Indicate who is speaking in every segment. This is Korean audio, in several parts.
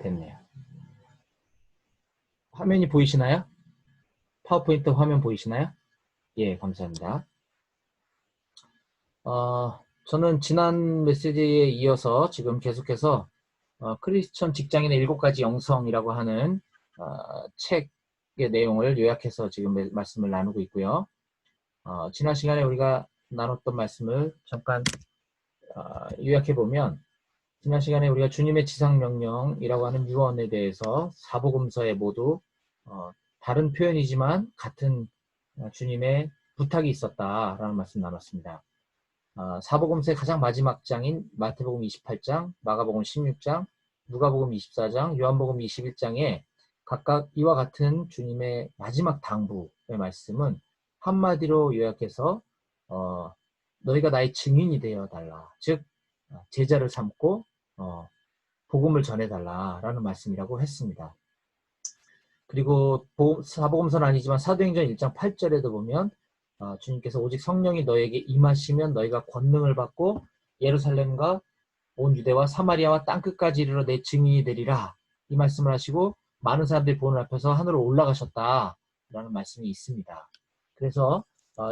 Speaker 1: 됐네요. 화면이 보이시나요? 파워포인트 화면 보이시나요? 예, 감사합니다. 저는 지난 메시지에 이어서 지금 계속해서 크리스천 직장인의 7가지 영성이라고 하는 책의 내용을 요약해서 지금 말씀을 나누고 있고요. 지난 시간에 우리가 나눴던 말씀을 잠깐 요약해보면, 지난 시간에 우리가 주님의 지상명령이라고 하는 유언에 대해서 사복음서에 모두 다른 표현이지만 같은 주님의 부탁이 있었다라는 말씀 나눴습니다. 사복음서의 가장 마지막 장인 마태복음 28장, 마가복음 16장, 누가복음 24장, 요한복음 21장에 각각 이와 같은 주님의 마지막 당부의 말씀은 한마디로 요약해서 너희가 나의 증인이 되어 달라. 즉 제자를 삼고 복음을 전해달라라는 말씀이라고 했습니다. 그리고 사복음서는 아니지만 사도행전 1장 8절에도 보면 주님께서 오직 성령이 너에게 임하시면 너희가 권능을 받고 예루살렘과 온 유대와 사마리아와 땅끝까지 이르러 내 증인이 되리라, 이 말씀을 하시고 많은 사람들이 보는 앞에서 하늘로 올라가셨다라는 말씀이 있습니다. 그래서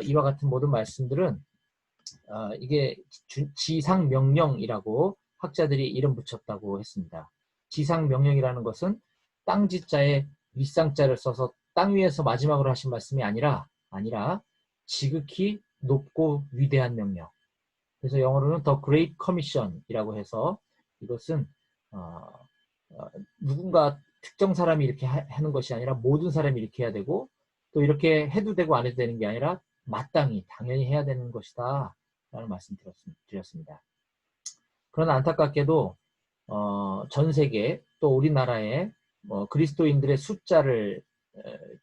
Speaker 1: 이와 같은 모든 말씀들은 이게 지상명령이라고 학자들이 이름 붙였다고 했습니다. 지상명령이라는 것은 땅지자에 윗상자를 써서 땅 위에서 마지막으로 하신 말씀이 아니라 지극히 높고 위대한 명령. 그래서 영어로는 The Great Commission이라고 해서 이것은 누군가 특정 사람이 이렇게 하는 것이 아니라 모든 사람이 이렇게 해야 되고, 또 이렇게 해도 되고 안 해도 되는 게 아니라 마땅히 당연히 해야 되는 것이다 라는 말씀 드렸습니다. 그러나 안타깝게도 전 세계 또 우리나라의 그리스도인들의 숫자를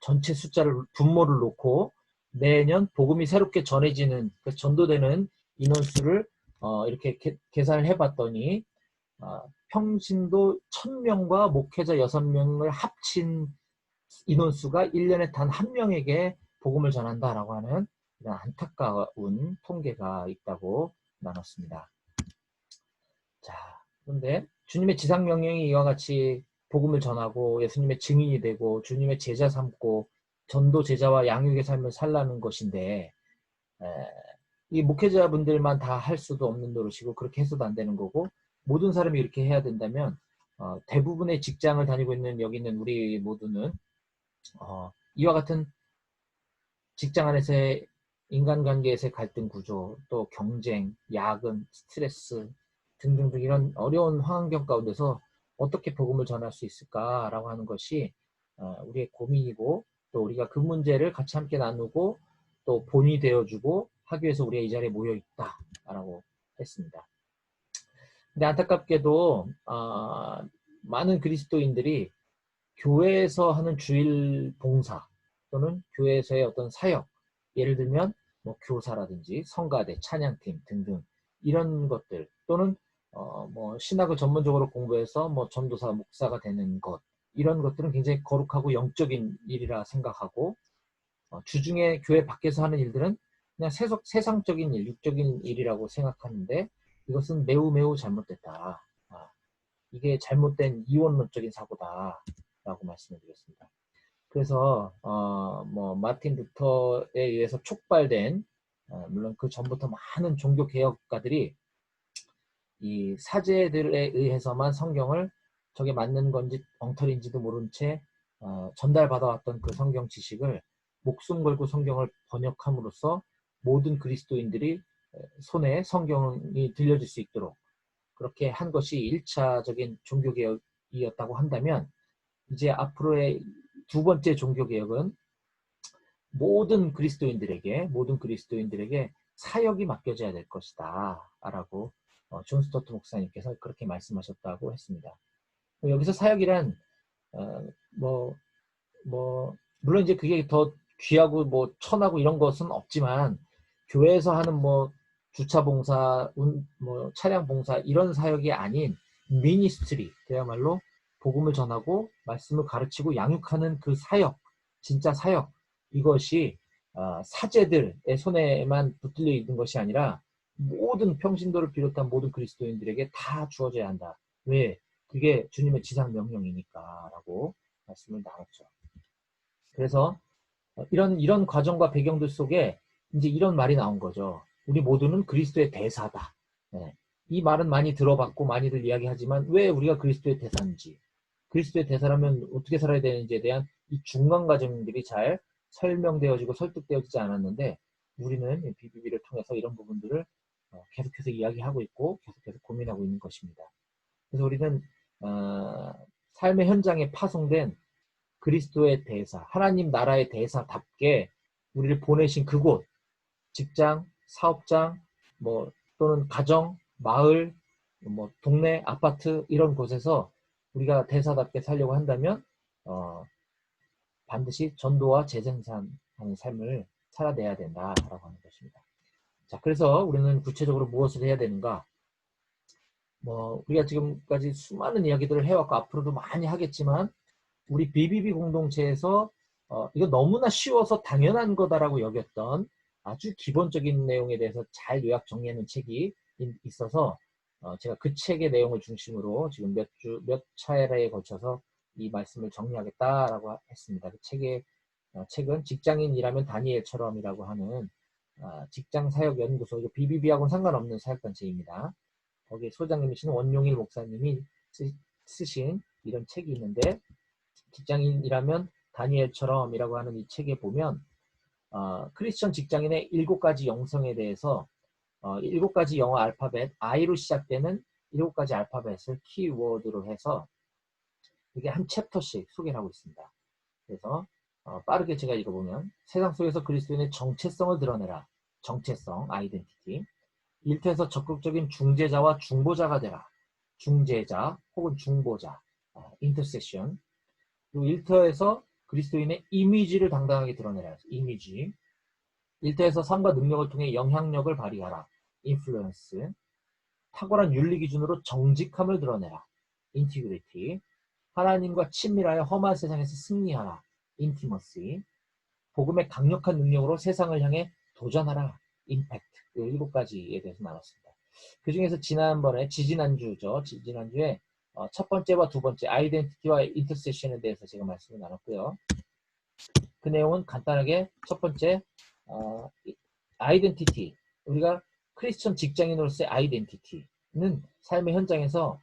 Speaker 1: 전체 숫자를 분모를 놓고 매년 복음이 새롭게 전해지는, 전도되는 인원수를 이렇게 계산을 해봤더니 평신도 1000명과 목회자 6명을 합친 인원수가 1년에 단 1명에게 복음을 전한다라고 하는 이런 안타까운 통계가 있다고 나눴습니다. 자, 그런데 주님의 지상명령이 이와 같이 복음을 전하고 예수님의 증인이 되고 주님의 제자 삼고 전도 제자와 양육의 삶을 살라는 것인데, 이 목회자분들만 다 할 수도 없는 노릇이고 그렇게 해서도 안 되는 거고, 모든 사람이 이렇게 해야 된다면 대부분의 직장을 다니고 있는 여기 있는 우리 모두는 이와 같은 직장 안에서의 인간관계에서의 갈등 구조, 또 경쟁, 야근, 스트레스 등등등 이런 어려운 환경 가운데서 어떻게 복음을 전할 수 있을까라고 하는 것이 우리의 고민이고, 또 우리가 그 문제를 같이 함께 나누고 또 본이 되어주고 하기 위해서 우리가 이 자리에 모여 있다라고 했습니다. 근데 안타깝게도 많은 그리스도인들이 교회에서 하는 주일 봉사 또는 교회에서의 어떤 사역, 예를 들면 뭐 교사라든지 성가대, 찬양팀 등등 이런 것들, 또는 뭐 신학을 전문적으로 공부해서 뭐 전도사, 목사가 되는 것, 이런 것들은 굉장히 거룩하고 영적인 일이라 생각하고, 주중에 교회 밖에서 하는 일들은 그냥 세상적인 일, 육적인 일이라고 생각하는데, 이것은 매우 매우 잘못됐다. 이게 잘못된 이원론적인 사고다라고 말씀을 드렸습니다. 그래서 뭐 마틴 루터에 의해서 촉발된, 물론 그 전부터 많은 종교 개혁가들이 이 사제들에 의해서만 성경을 저게 맞는 건지 엉터리인지도 모른 채 전달받아왔던 그 성경 지식을 목숨 걸고 성경을 번역함으로써 모든 그리스도인들이 손에 성경이 들려질 수 있도록 그렇게 한 것이 1차적인 종교개혁이었다고 한다면, 이제 앞으로의 두 번째 종교개혁은 모든 그리스도인들에게 사역이 맡겨져야 될 것이다 라고 존 스토트 목사님께서 그렇게 말씀하셨다고 했습니다. 여기서 사역이란 물론 이제 그게 더 귀하고 뭐 천하고 이런 것은 없지만, 교회에서 하는 뭐 주차 봉사, 뭐 차량 봉사 이런 사역이 아닌 미니스트리, 그야말로 복음을 전하고 말씀을 가르치고 양육하는 그 사역, 진짜 사역, 이것이 사제들의 손에만 붙들려 있는 것이 아니라 모든 평신도를 비롯한 모든 그리스도인들에게 다 주어져야 한다. 왜? 그게 주님의 지상 명령이니까 라고 말씀을 나눴죠. 그래서 이런 과정과 배경들 속에 이제 이런 말이 나온 거죠. 우리 모두는 그리스도의 대사다. 네. 이 말은 많이 들어봤고 많이들 이야기하지만 왜 우리가 그리스도의 대사인지, 그리스도의 대사라면 어떻게 살아야 되는지에 대한 이 중간 과정들이 잘 설명되어지고 설득되어지지 않았는데, 우리는 BBB를 통해서 이런 부분들을 계속해서 이야기하고 있고 계속해서 고민하고 있는 것입니다. 그래서 우리는 삶의 현장에 파송된 그리스도의 대사, 하나님 나라의 대사답게 우리를 보내신 그곳, 직장, 사업장, 뭐 또는 가정, 마을, 뭐 동네, 아파트 이런 곳에서 우리가 대사답게 살려고 한다면 반드시 전도와 재생산하는 삶을 살아내야 된다라고 하는 것입니다. 자, 그래서 우리는 구체적으로 무엇을 해야 되는가? 뭐 우리가 지금까지 수많은 이야기들을 해왔고 앞으로도 많이 하겠지만, 우리 BBB 공동체에서 이거 너무나 쉬워서 당연한 거다라고 여겼던 아주 기본적인 내용에 대해서 잘 요약 정리하는 책이 있어서 제가 그 책의 내용을 중심으로 지금 몇 차례에 걸쳐서 이 말씀을 정리하겠다라고 했습니다. 그 책은 직장인이라면 다니엘처럼이라고 하는 직장사역연구소, BBB하고는 상관없는 사역단체입니다. 거기 소장님이신 원용일 목사님이 쓰신 이런 책이 있는데, 직장인이라면 다니엘처럼이라고 하는 이 책에 보면 크리스천 직장인의 7가지 영성에 대해서 7가지 영어 알파벳 I로 시작되는 7가지 알파벳을 키워드로 해서 이게 한 챕터씩 소개를 하고 있습니다. 그래서 빠르게 제가 읽어보면, 세상 속에서 그리스도인의 정체성을 드러내라. 정체성, 아이덴티티. 일터에서 적극적인 중재자와 중보자가 되라. 중재자 혹은 중보자, 인터세션. 그리고 일터에서 그리스도인의 이미지를 당당하게 드러내라. 이미지. 일터에서 삶과 능력을 통해 영향력을 발휘하라. 인플루언스. 탁월한 윤리 기준으로 정직함을 드러내라. 인티그리티. 하나님과 친밀하여 험한 세상에서 승리하라. 인티머시. 복음의 강력한 능력으로 세상을 향해 도전하라. 임팩트. 이 7가지에 대해서 나눴습니다. 그 중에서 지지난주에 첫 번째와 두 번째 아이덴티티와 인터세션에 대해서 제가 말씀을 나눴고요. 그 내용은 간단하게 첫 번째 아이덴티티, 우리가 크리스천 직장인으로서의 아이덴티티는 삶의 현장에서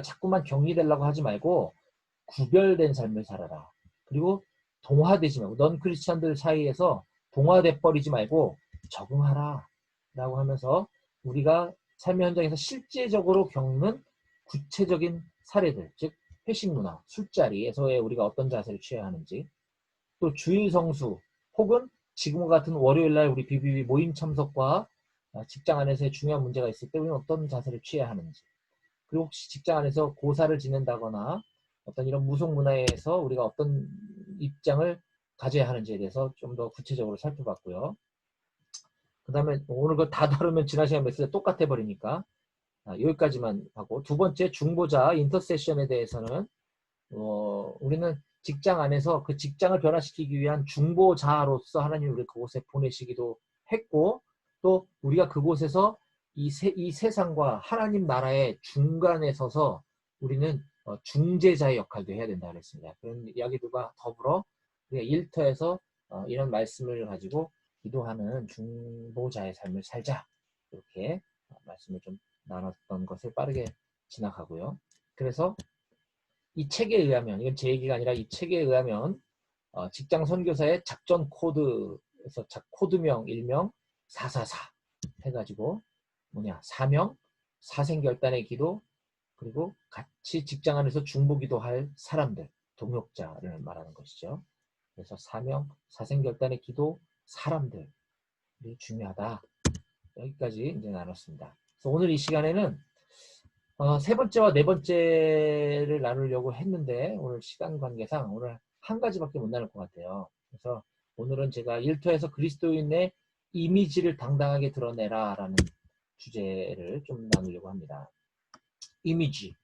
Speaker 1: 자꾸만 격리되려고 하지 말고 구별된 삶을 살아라. 그리고 동화되지 말고, 넌 크리스천들 사이에서 동화돼 버리지 말고 적응하라 라고 하면서 우리가 삶의 현장에서 실제적으로 겪는 구체적인 사례들, 즉 회식 문화, 술자리에서의 우리가 어떤 자세를 취해야 하는지, 또 주일 성수 혹은 지금과 같은 월요일날 우리 BBB 모임 참석과 직장 안에서의 중요한 문제가 있을 때 우리는 어떤 자세를 취해야 하는지, 그리고 혹시 직장 안에서 고사를 지낸다거나 어떤 이런 무속 문화에서 우리가 어떤 입장을 가져야 하는지에 대해서 좀 더 구체적으로 살펴봤고요. 그 다음에 오늘 그거 다 다루면 지난 시간 메시지가 똑같아 버리니까 여기까지만 하고, 두 번째 중보자 인터세션에 대해서는 우리는 직장 안에서 그 직장을 변화시키기 위한 중보자로서 하나님이 우리 그곳에 보내시기도 했고, 또 우리가 그곳에서 이 세상과 하나님 나라의 중간에 서서 우리는 중재자의 역할도 해야 된다 그랬습니다. 그런 이야기들과 더불어 우리가 일터에서 이런 말씀을 가지고 기도하는 중보자의 삶을 살자, 이렇게 말씀을 좀 나눴던 것을 빠르게 지나가고요. 그래서 이 책에 의하면, 이건 제 얘기가 아니라 이 책에 의하면 직장 선교사의 작전 코드에서 코드명 일명 444 해가지고 사명, 사생결단의 기도, 그리고 같이 직장 안에서 중보기도할 사람들, 동역자를 말하는 것이죠. 그래서 사명, 사생결단의 기도, 사람들이 중요하다. 여기까지 이제 나눴습니다. 그래서 오늘 이 시간에는 세 번째와 네 번째를 나누려고 했는데, 오늘 시간 관계상 오늘 한 가지밖에 못 나눌 것 같아요. 그래서 오늘은 제가 일터에서 그리스도인의 이미지를 당당하게 드러내라 라는 주제를 좀 나누려고 합니다. 이미지.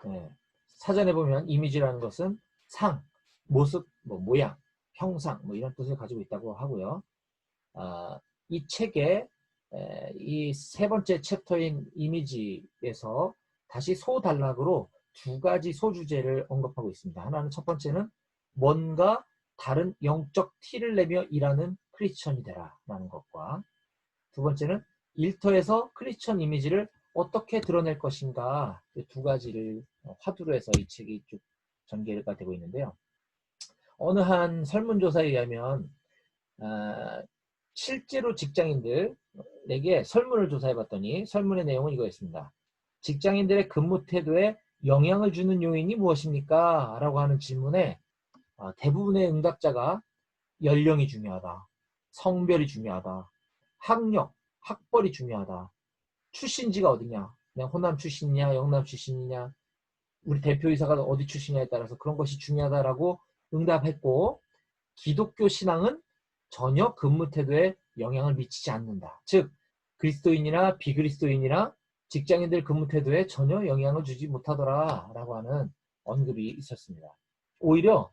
Speaker 1: 네. 사전에 보면 이미지라는 것은 상, 모습, 모양, 형상 이런 뜻을 가지고 있다고 하고요. 이 책에 이 세 번째 챕터인 이미지에서 다시 소단락으로 두 가지 소주제를 언급하고 있습니다. 하나는 첫 번째는 뭔가 다른 영적 티를 내며 일하는 크리스천이 되라 라는 것과 두 번째는 일터에서 크리스천 이미지를 어떻게 드러낼 것인가 두 가지를 화두로 해서 이 책이 쭉 전개가 되고 있는데요. 어느 한 설문조사에 의하면 실제로 직장인들에게 설문을 조사해봤더니 설문의 내용은 이거였습니다. 직장인들의 근무 태도에 영향을 주는 요인이 무엇입니까? 라고 하는 질문에 대부분의 응답자가 연령이 중요하다, 성별이 중요하다, 학력, 학벌이 중요하다, 출신지가 어디냐, 그냥 호남 출신이냐, 영남 출신이냐, 우리 대표이사가 어디 출신이냐에 따라서 그런 것이 중요하다라고 응답했고, 기독교 신앙은 전혀 근무 태도에 영향을 미치지 않는다. 즉, 그리스도인이나 비그리스도인이나 직장인들 근무 태도에 전혀 영향을 주지 못하더라라고 하는 언급이 있었습니다. 오히려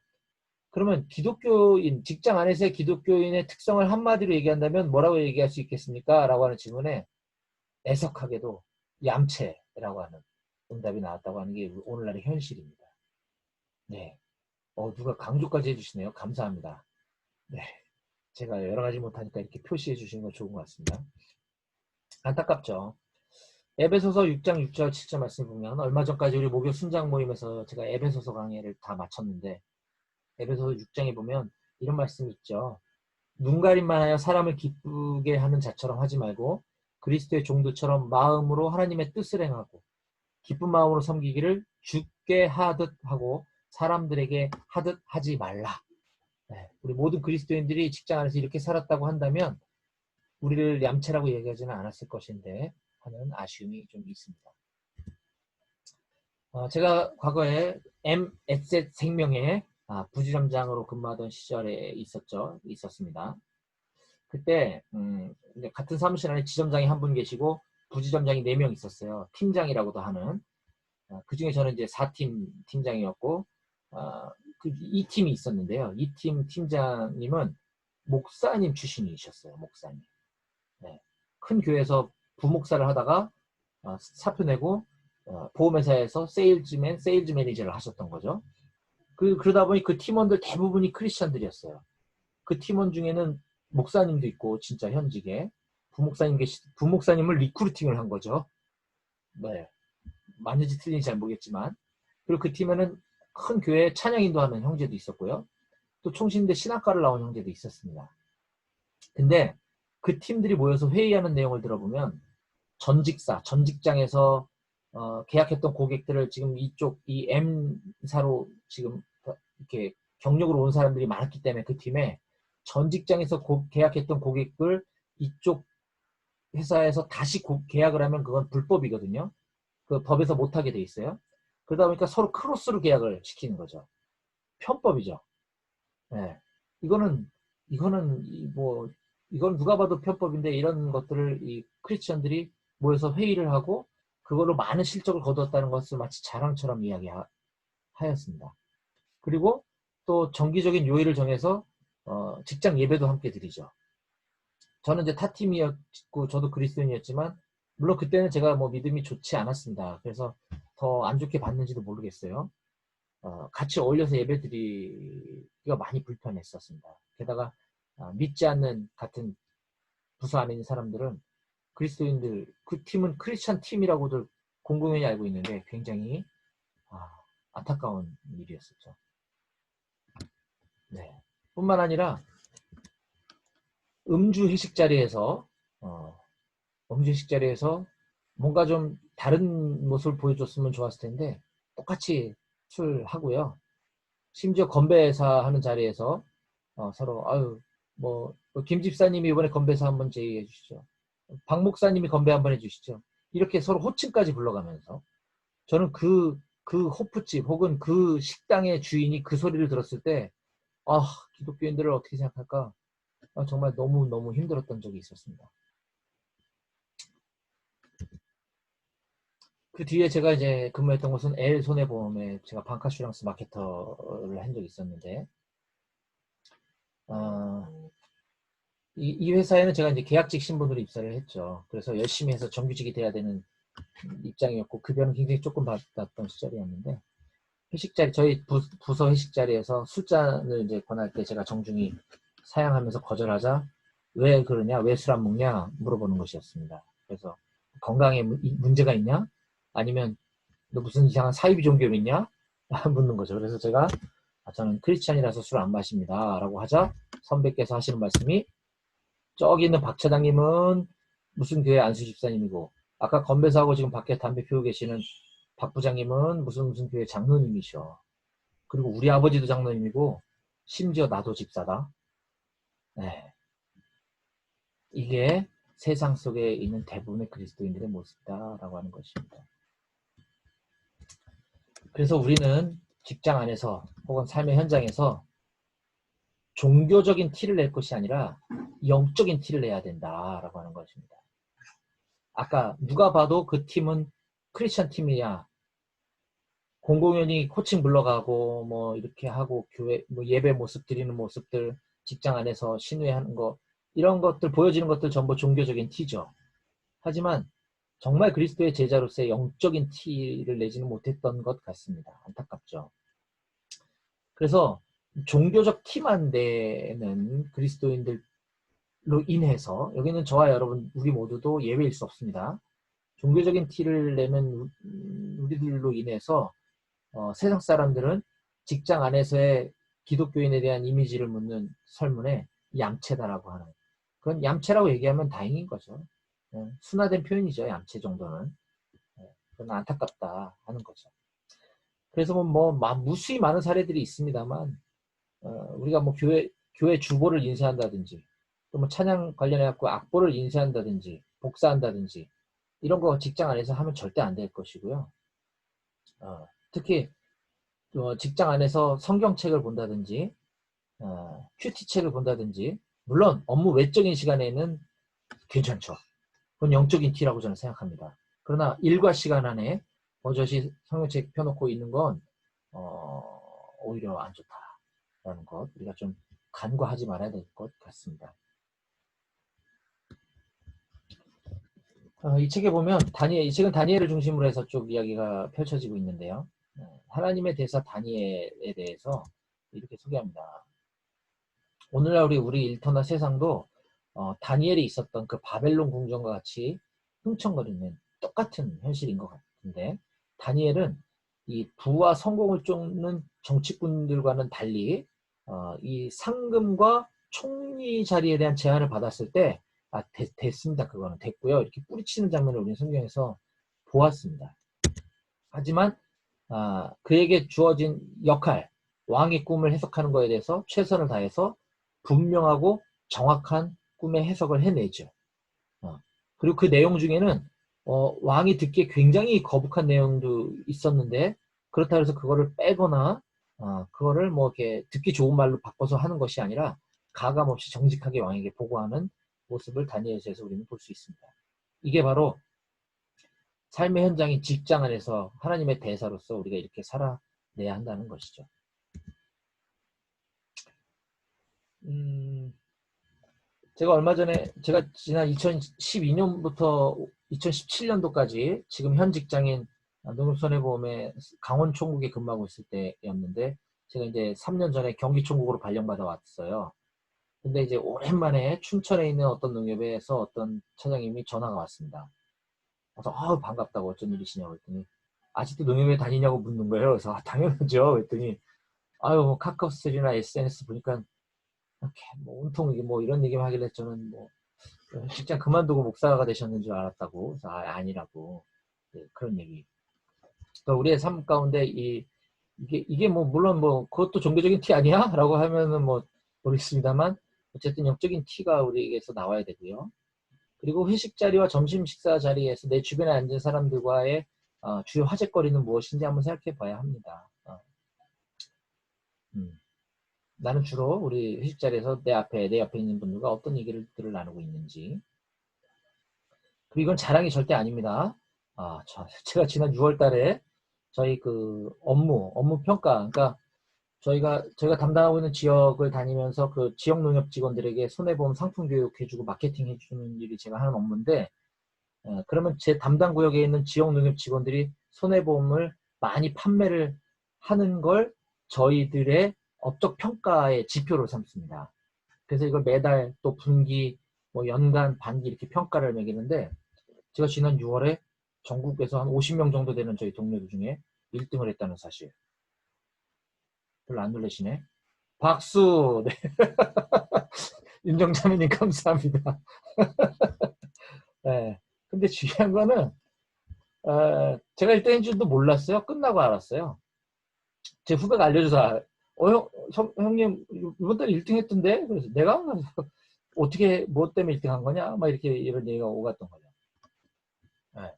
Speaker 1: 그러면 기독교인, 직장 안에서의 기독교인의 특성을 한마디로 얘기한다면 뭐라고 얘기할 수 있겠습니까? 라고 하는 질문에 애석하게도 얌체라고 하는 응답이 나왔다고 하는 게 오늘날의 현실입니다. 네. 누가 강조까지 해주시네요. 감사합니다. 네. 제가 여러 가지 못하니까 이렇게 표시해 주시는 건 좋은 것 같습니다. 안타깝죠. 에베소서 6장 6절 7절 말씀 보면 얼마 전까지 우리 목요 순장 모임에서 제가 에베소서 강의를 다 마쳤는데 에베소서 6장에 보면 이런 말씀이 있죠. 눈가림만 하여 사람을 기쁘게 하는 자처럼 하지 말고 그리스도의 종도처럼 마음으로 하나님의 뜻을 행하고 기쁜 마음으로 섬기기를 주께 하듯 하고 사람들에게 하듯 하지 말라. 네, 우리 모든 그리스도인들이 직장 안에서 이렇게 살았다고 한다면 우리를 얌체라고 얘기하지는 않았을 것인데 하는 아쉬움이 좀 있습니다. 제가 과거에 에셋 생명의 부지점장으로 근무하던 시절에 있었습니다. 그때 같은 사무실 안에 지점장이 한 분 계시고 부지점장이 4명 있었어요. 팀장이라고도 하는. 그 중에 저는 이제 4팀 팀장이었고 이 팀이 있었는데요. 이 팀 팀장님은 목사님 출신이셨어요. 목사님. 네. 큰 교회에서 부목사를 하다가 사표 내고 보험회사에서 세일즈 매니저를 하셨던 거죠. 그러다 보니 그 팀원들 대부분이 크리스천들이었어요. 그 팀원 중에는 목사님도 있고 진짜 현직에 부목사님을 리크루팅을 한 거죠. 네. 맞는지 틀린지 잘 모르겠지만 그리고 그 팀에는 큰 교회 찬양 인도하는 형제도 있었고요. 또 총신대 신학과를 나온 형제도 있었습니다. 근데 그 팀들이 모여서 회의하는 내용을 들어보면 전 직장에서 계약했던 고객들을 지금 이 M사로 지금 이렇게 경력으로 온 사람들이 많았기 때문에 그 팀에 전 직장에서 계약했던 고객을 이쪽 회사에서 다시 계약을 하면 그건 불법이거든요. 그 법에서 못하게 돼 있어요. 그러다 보니까 서로 크로스로 계약을 시키는 거죠. 편법이죠. 네. 이건 누가 봐도 편법인데 이런 것들을 이 크리스천들이 모여서 회의를 하고 그걸로 많은 실적을 거두었다는 것을 마치 자랑처럼 이야기하였습니다. 그리고 또 정기적인 요일을 정해서 직장 예배도 함께 드리죠. 저는 이제 타팀이었고 저도 그리스도인이었지만 물론 그때는 제가 뭐 믿음이 좋지 않았습니다. 그래서 더 안 좋게 봤는지도 모르겠어요. 같이 어울려서 예배드리기가 많이 불편했었습니다. 게다가 믿지 않는 같은 부서 안에 있는 사람들은 그리스도인들, 그 팀은 크리스찬 팀이라고들 공공연히 알고 있는데 굉장히 안타까운 일이었었죠. 네. 뿐만 아니라 음주 회식 자리에서 뭔가 좀 다른 모습을 보여줬으면 좋았을 텐데 똑같이 술 하고요. 심지어 건배사 하는 자리에서 서로 김 집사님이 이번에 건배사 한번 제의해 주시죠. 박 목사님이 건배 한번 해주시죠. 이렇게 서로 호칭까지 불러가면서 저는 그 호프집 혹은 그 식당의 주인이 그 소리를 들었을 때 기독교인들을 어떻게 생각할까? 정말 너무 힘들었던 적이 있었습니다. 그 뒤에 제가 이제 근무했던 곳은 L 손해보험에 제가 방카슈랑스 마케터를 한 적이 있었는데 이 회사에는 제가 이제 계약직 신분으로 입사를 했죠. 그래서 열심히 해서 정규직이 돼야 되는 입장이었고 급여는 굉장히 조금 받았던 시절이었는데 회식 자리 저희 부서 회식 자리에서 술잔을 이제 권할 때 제가 정중히 사양하면서 거절하자 왜 그러냐 왜 술 안 먹냐 물어보는 것이었습니다. 그래서 건강에 문제가 있냐 아니면 너 무슨 이상한 사이비 종교 있냐 묻는 거죠. 그래서 제가 저는 크리스찬이라서 술 안 마십니다 라고 하자 선배께서 하시는 말씀이 저기 있는 박 차장님은 무슨 교회 안수 집사님이고 아까 건배사하고 지금 밖에 담배 피우고 계시는 박 부장님은 무슨 교회 장로님이셔. 그리고 우리 아버지도 장로님이고 심지어 나도 집사다. 네. 이게 세상 속에 있는 대부분의 그리스도인들의 모습이다라고 하는 것입니다. 그래서 우리는 직장 안에서 혹은 삶의 현장에서 종교적인 티를 낼 것이 아니라 영적인 티를 내야 된다라고 하는 것입니다. 아까 누가 봐도 그 팀은 크리스천 팀이야. 공공연히 코칭 불러가고 뭐 이렇게 하고 교회 뭐 예배 모습 드리는 모습들 직장 안에서 신뢰하는 거 이런 것들 보여지는 것들 전부 종교적인 티죠. 하지만 정말 그리스도의 제자로서의 영적인 티를 내지는 못했던 것 같습니다. 안타깝죠. 그래서 종교적 티만 내는 그리스도인들로 인해서 여기는 저와 여러분 우리 모두도 예외일 수 없습니다. 종교적인 티를 내는 우리들로 인해서 세상 사람들은 직장 안에서의 기독교인에 대한 이미지를 묻는 설문에 얌체다라고 하는 그건 얌체라고 얘기하면 다행인 거죠. 순화된 표현이죠. 얌체 정도는. 그건 안타깝다 하는 거죠. 그래서 무수히 많은 사례들이 있습니다만 우리가 뭐 교회 주보를 인쇄한다든지 또 뭐 찬양 관련해갖고 악보를 인쇄한다든지 복사한다든지 이런 거 직장 안에서 하면 절대 안 될 것이고요. 특히 직장 안에서 성경책을 본다든지 큐티책을 본다든지 물론 업무 외적인 시간에는 괜찮죠. 그건 영적인 티라고 저는 생각합니다. 그러나 일과 시간 안에 버젓이 성경책 펴놓고 있는 건 오히려 안 좋다라는 것 우리가 좀 간과하지 말아야 될 것 같습니다. 이 책에 보면 이 책은 다니엘을 중심으로 해서 쭉 이야기가 펼쳐지고 있는데요. 하나님의 대사 다니엘에 대해서 이렇게 소개합니다. 오늘날 우리 일터나 세상도 다니엘이 있었던 그 바벨론 궁전과 같이 흥청거리는 똑같은 현실인 것 같은데 다니엘은 이 부와 성공을 쫓는 정치꾼들과는 달리 이 상금과 총리 자리에 대한 제안을 받았을 때 됐습니다. 그거는 됐고요. 이렇게 뿌리치는 장면을 우리는 성경에서 보았습니다. 하지만 그에게 주어진 역할, 왕의 꿈을 해석하는 것에 대해서 최선을 다해서 분명하고 정확한 꿈의 해석을 해내죠. 그리고 그 내용 중에는 왕이 듣기에 굉장히 거북한 내용도 있었는데 그렇다고 해서 그거를 빼거나 그거를 뭐 이렇게 듣기 좋은 말로 바꿔서 하는 것이 아니라 가감없이 정직하게 왕에게 보고하는 모습을 다니엘서에서 우리는 볼 수 있습니다. 이게 바로 삶의 현장인 직장 안에서 하나님의 대사로서 우리가 이렇게 살아내야 한다는 것이죠. 제가 얼마 전에 제가 지난 2012년부터 2017년도까지 지금 현 직장인 농협손해보험의 강원총국에 근무하고 있을 때였는데 제가 이제 3년 전에 경기총국으로 발령받아 왔어요. 근데 이제 오랜만에 춘천에 있는 어떤 농협에서 어떤 차장님이 전화가 왔습니다. 그래서 반갑다고 어쩐 일이시냐고 했더니 아직도 농협에 다니냐고 묻는 거예요. 그래서 당연하죠. 했더니 뭐 카카오스트리나 SNS 보니까 이렇게 뭐 온통 이게 뭐 이런 얘기만 하길래 저는 뭐 직장 그만두고 목사가 되셨는 줄 알았다고. 그래서 아니라고. 네, 그런 얘기. 그러니까 우리의 삶 가운데 이게 뭐 물론 뭐 그것도 종교적인 티 아니야? 라고 하면은 뭐 모르겠습니다만 어쨌든 영적인 티가 우리에게서 나와야 되고요. 그리고 회식 자리와 점심 식사 자리에서 내 주변에 앉은 사람들과의 주요 화제거리는 무엇인지 한번 생각해 봐야 합니다. 나는 주로 우리 회식 자리에서 내 옆에 있는 분들과 어떤 얘기를 나누고 있는지. 그리고 이건 자랑이 절대 아닙니다. 제가 지난 6월 달에 저희 그 업무 평가, 그러니까 저희가 담당하고 있는 지역을 다니면서 그 지역 농협 직원들에게 손해보험 상품 교육해주고 마케팅 해주는 일이 제가 하는 업무인데, 그러면 제 담당 구역에 있는 지역 농협 직원들이 손해보험을 많이 판매를 하는 걸 저희들의 업적 평가의 지표로 삼습니다. 그래서 이걸 매달 또 분기, 뭐 연간, 반기 이렇게 평가를 매기는데 제가 지난 6월에 전국에서 한 50명 정도 되는 저희 동료들 중에 1등을 했다는 사실. 별로 안 놀라시네. 박수! 네. 윤정자매님 감사합니다. 네. 근데 중요한 거는 제가 1등인 줄도 몰랐어요. 끝나고 알았어요. 제 후배가 알려줘서 형님 이번 달에 1등 했던데? 그래서 내가 어떻게 뭐 때문에 1등 한 거냐? 막 이렇게 이런 얘기가 오갔던 거죠. 네.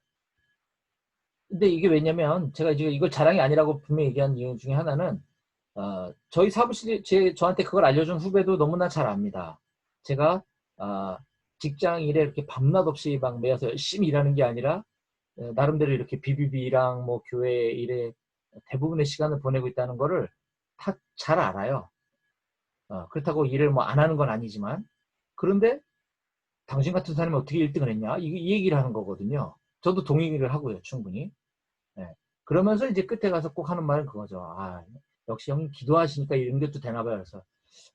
Speaker 1: 근데 이게 왜냐면 제가 이제 이걸 자랑이 아니라고 분명히 얘기한 이유 중에 하나는 저희 사무실에 저한테 그걸 알려준 후배도 너무나 잘 압니다. 제가 직장 일에 이렇게 밤낮 없이 막 매여서 열심히 일하는 게 아니라 나름대로 이렇게 비비비랑 뭐 교회 일에 대부분의 시간을 보내고 있다는 거를 다 잘 알아요. 그렇다고 일을 뭐 안 하는 건 아니지만 그런데 당신 같은 사람이 어떻게 1등을 했냐? 이 얘기를 하는 거거든요. 저도 동의를 하고요, 충분히. 네. 그러면서 이제 끝에 가서 꼭 하는 말은 그거죠. 역시 형님 기도하시니까 이런 것도 되나 봐요. 그래서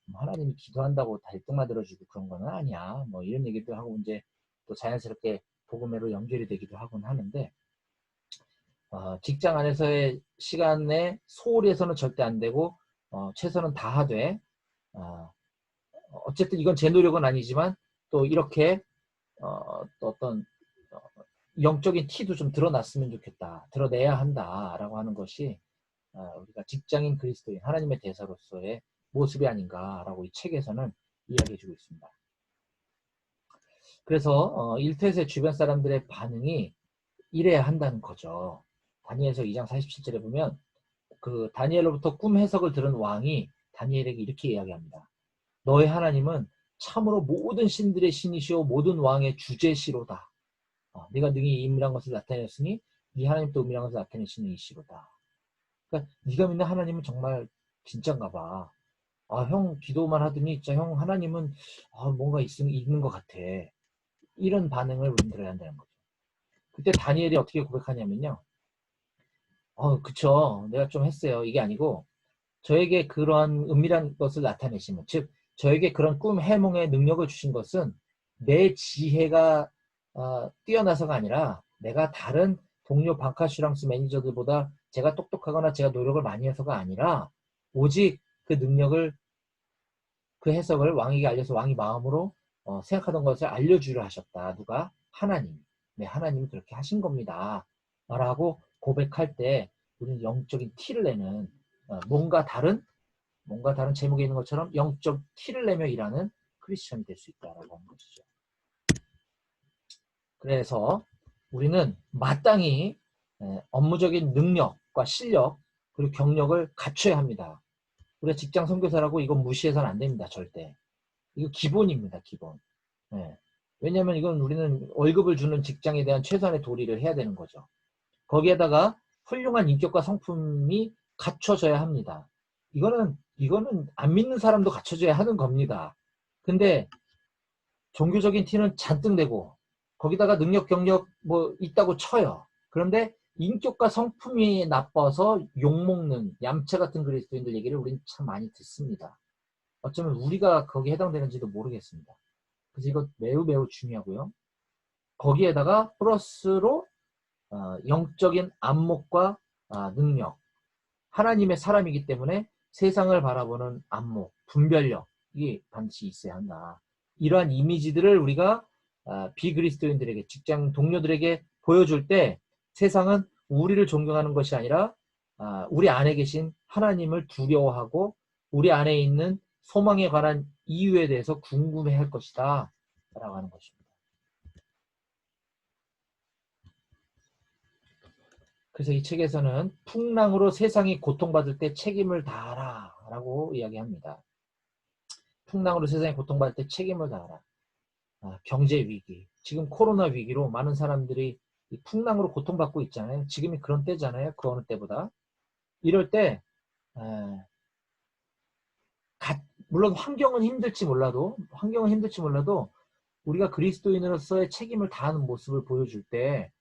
Speaker 1: 뭐 하나님이 기도한다고 다 1등만 들어주고 그런 건 아니야. 뭐 이런 얘기도 하고 이제 또 자연스럽게 복음으로 연결이 되기도 하곤 하는데 직장 안에서의 시간에 소홀히 해서는 절대 안 되고 최선은 다하되 어쨌든 이건 제 노력은 아니지만 또 이렇게 또 어떤 어, 영적인 티도 좀 드러났으면 좋겠다. 드러내야 한다라고 하는 것이 우리가 직장인 그리스도인 하나님의 대사로서의 모습이 아닌가라고 이 책에서는 이야기해주고 있습니다. 그래서 일터에서의 주변 사람들의 반응이 이래야 한다는 거죠. 다니엘서 2장 47절에 보면 그 다니엘로부터 꿈 해석을 들은 왕이 다니엘에게 이렇게 이야기합니다. 너의 하나님은 참으로 모든 신들의 신이시오 모든 왕의 주제시로다. 네가 능히 임밀한 것을 나타냈으니 네 하나님도 은밀한 것을 나타내시는 이시로다. 그러니까 네가 믿는 하나님은 정말 진짠가 봐. 형 기도만 하더니 진짜 형 하나님은 뭔가 있는 것 같아. 이런 반응을 우리는 들어야 한다는 거죠. 그때 다니엘이 어떻게 고백하냐면요. 그쵸. 내가 좀 했어요. 이게 아니고 저에게 그런 은밀한 것을 나타내시면 즉 저에게 그런 꿈 해몽의 능력을 주신 것은 내 지혜가 뛰어나서가 아니라 내가 다른 동료 방카슈랑스 매니저들보다 제가 똑똑하거나 제가 노력을 많이 해서가 아니라 오직 그 능력을 그 해석을 왕에게 알려서 왕이 마음으로 생각하던 것을 알려주려 하셨다. 누가? 하나님. 네, 하나님이 그렇게 하신 겁니다. 라고 고백할 때 우리는 영적인 티를 내는 뭔가 다른 제목에 있는 것처럼 영적 티를 내며 일하는 크리스천이 될 수 있다라고 하는 것이죠. 그래서 우리는 마땅히 업무적인 능력과 실력 그리고 경력을 갖춰야 합니다. 우리가 직장 선교사라고 이건 무시해서는 안 됩니다. 절대. 이거 기본입니다. 기본. 네. 왜냐하면 이건 우리는 월급을 주는 직장에 대한 최선의 도리를 해야 되는 거죠. 거기에다가 훌륭한 인격과 성품이 갖춰져야 합니다. 이거는 안 믿는 사람도 갖춰져야 하는 겁니다. 근데 종교적인 티는 잔뜩 내고 거기다가 능력 경력 뭐 있다고 쳐요. 그런데 인격과 성품이 나빠서 욕먹는 얌체 같은 그리스도인들 얘기를 우리는 참 많이 듣습니다. 어쩌면 우리가 거기에 해당되는지도 모르겠습니다. 그래서 이거 매우 매우 중요하고요. 거기에다가 플러스로 영적인 안목과 능력, 하나님의 사람이기 때문에 세상을 바라보는 안목, 분별력이 반드시 있어야 한다. 이러한 이미지들을 우리가 비그리스도인들에게, 직장 동료들에게 보여줄 때 세상은 우리를 존경하는 것이 아니라 우리 안에 계신 하나님을 두려워하고 우리 안에 있는 소망에 관한 이유에 대해서 궁금해할 것이다 라고 하는 것입니다. 그래서 이 책에서는 풍랑으로 세상이 고통받을 때 책임을 다하라 라고 이야기합니다. 풍랑으로 세상이 고통받을 때 책임을 다하라. 경제 위기, 지금 코로나 위기로 많은 사람들이 풍랑으로 고통받고 있잖아요. 지금이 그런 때잖아요. 그 어느 때보다. 이럴 때 물론 환경은 힘들지 몰라도 우리가 그리스도인으로서의 책임을 다하는 모습을 보여줄 때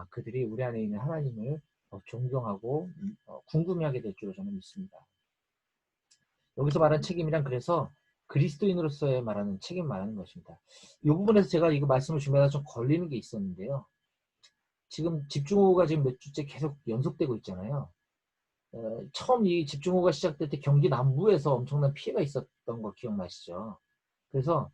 Speaker 1: 그들이 우리 안에 있는 하나님을 존경하고 궁금해하게 될 줄로 저는 믿습니다. 여기서 말하는 책임이란 그래서 그리스도인으로서의 말하는 책임 말하는 것입니다. 이 부분에서 제가 이거 말씀을 준비하다 좀 걸리는 게 있었는데요. 지금 집중호우가 지금 몇 주째 계속 연속되고 있잖아요. 처음 이 집중호우가 시작될 때 경기 남부에서 엄청난 피해가 있었던 거 기억나시죠? 그래서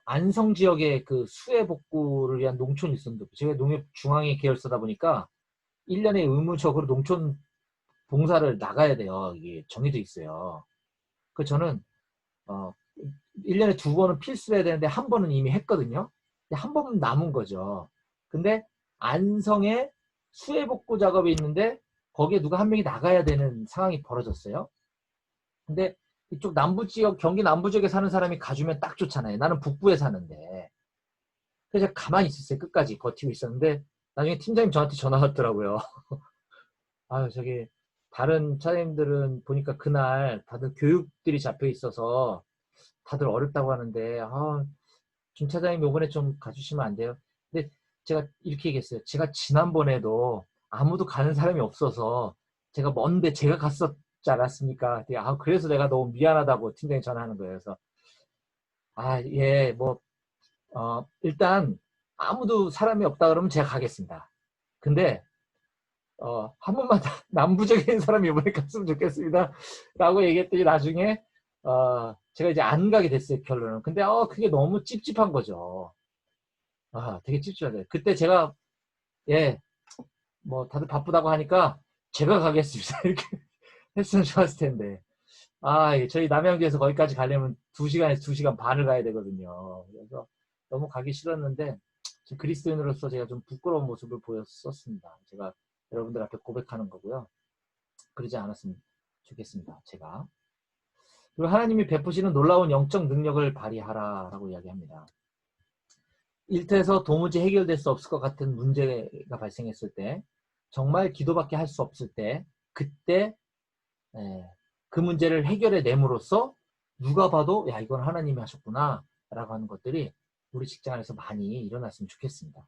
Speaker 1: 안성 지역의 그 수해 복구를 위한 농촌 일선도 제가 농협 중앙회 계열사다 보니까 1년에 의무적으로 농촌 봉사를 나가야 돼요. 이게 정해져 있어요. 그 저는 1년에 2번은 필수로 해야 되는데 한 번은 이미 했거든요. 한 번은 남은 거죠. 근데 안성에 수해 복구 작업이 있는데 거기에 누가 한 명이 나가야 되는 상황이 벌어졌어요. 근데 이쪽 남부 지역, 경기 남부 지역에 사는 사람이 가주면 딱 좋잖아요. 나는 북부에 사는데. 그래서 제가 가만히 있었어요. 끝까지 버티고 있었는데 나중에 팀장님 저한테 전화 왔더라고요. 아유, 저기 다른 차장님들은 보니까 그날 다들 교육들이 잡혀 있어서 다들 어렵다고 하는데 김 차장님 요번에 좀 가주시면 안 돼요? 근데 제가 이렇게 얘기했어요. 제가 지난번에도 아무도 가는 사람이 없어서 제가 먼데 제가 갔었지 않았습니까? 그래서 내가 너무 미안하다고 팀장님 전화하는 거예요. 그래서 예, 일단 아무도 사람이 없다 그러면 제가 가겠습니다. 근데 한 번만 남부적인 사람이 이번에 갔으면 좋겠습니다. 라고 얘기했더니 나중에 제가 이제 안 가게 됐어요, 결론은. 근데 그게 너무 찝찝한 거죠. 되게 찝찝하네. 그때 제가 예, 다들 바쁘다고 하니까 제가 가겠습니다. 이렇게 했으면 좋았을 텐데. 저희 남양주에서 거기까지 가려면 2시간에서 2시간 반을 가야 되거든요. 그래서 너무 가기 싫었는데 그리스도인으로서 제가 좀 부끄러운 모습을 보였었습니다. 제가 여러분들 앞에 고백하는 거고요. 그러지 않았으면 좋겠습니다. 제가. 그리고 하나님이 베푸시는 놀라운 영적 능력을 발휘하라라고 이야기합니다. 일터에서 도무지 해결될 수 없을 것 같은 문제가 발생했을 때, 정말 기도밖에 할 수 없을 때, 그때 그 문제를 해결해 내므로써 누가 봐도 야, 이건 하나님이 하셨구나 라고 하는 것들이 우리 직장 안에서 많이 일어났으면 좋겠습니다.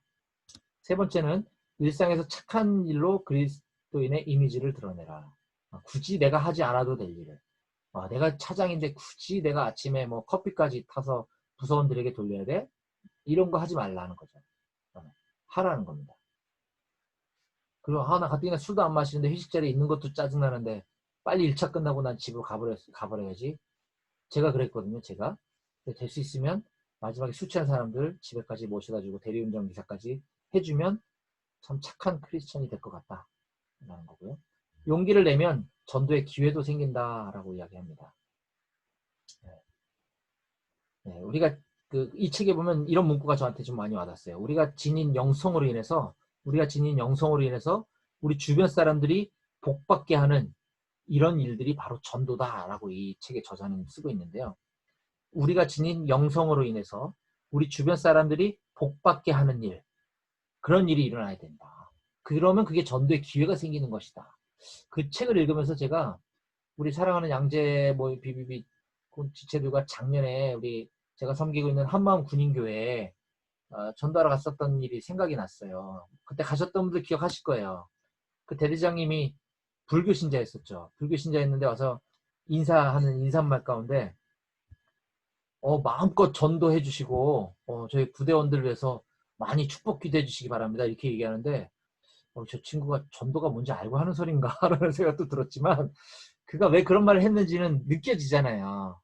Speaker 1: 세 번째는 일상에서 착한 일로 그리스도인의 이미지를 드러내라. 굳이 내가 하지 않아도 될 일을. 내가 차장인데 굳이 내가 아침에 커피까지 타서 부서원들에게 돌려야 돼? 이런 거 하지 말라는 거죠. 하라는 겁니다. 그리고 나 가뜩이나 술도 안 마시는데 회식 자리에 있는 것도 짜증나는데 빨리 1차 끝나고 난 집으로 가버려야지. 제가 그랬거든요. 제가. 될 수 있으면 마지막에 술 취한 사람들 집에까지 모셔다주고 대리운전 기사까지 해주면 참 착한 크리스천이 될 것 같다 라는 거고요. 용기를 내면 전도의 기회도 생긴다라고 이야기합니다. 우리가 이 책에 보면 이런 문구가 저한테 좀 많이 와닿았어요. 우리가 지닌 영성으로 인해서 우리 주변 사람들이 복받게 하는 이런 일들이 바로 전도다라고 이 책의 저자는 쓰고 있는데요. 우리가 지닌 영성으로 인해서 우리 주변 사람들이 복받게 하는 일, 그런 일이 일어나야 된다. 그러면 그게 전도의 기회가 생기는 것이다. 그 책을 읽으면서 제가 우리 사랑하는 양재 BBB 지체들과 작년에 제가 섬기고 있는 한마음 군인교회에 전도하러 갔었던 일이 생각이 났어요. 그때 가셨던 분들 기억하실 거예요. 그 대대장님이 불교 신자였었죠. 불교 신자였는데 와서 인사하는 인사말 가운데 마음껏 전도해 주시고 저희 부대원들을 위해서 많이 축복 기도해 주시기 바랍니다. 이렇게 얘기하는데 저 친구가 전도가 뭔지 알고 하는 소린가 라는 생각도 들었지만 그가 왜 그런 말을 했는지는 느껴지잖아요.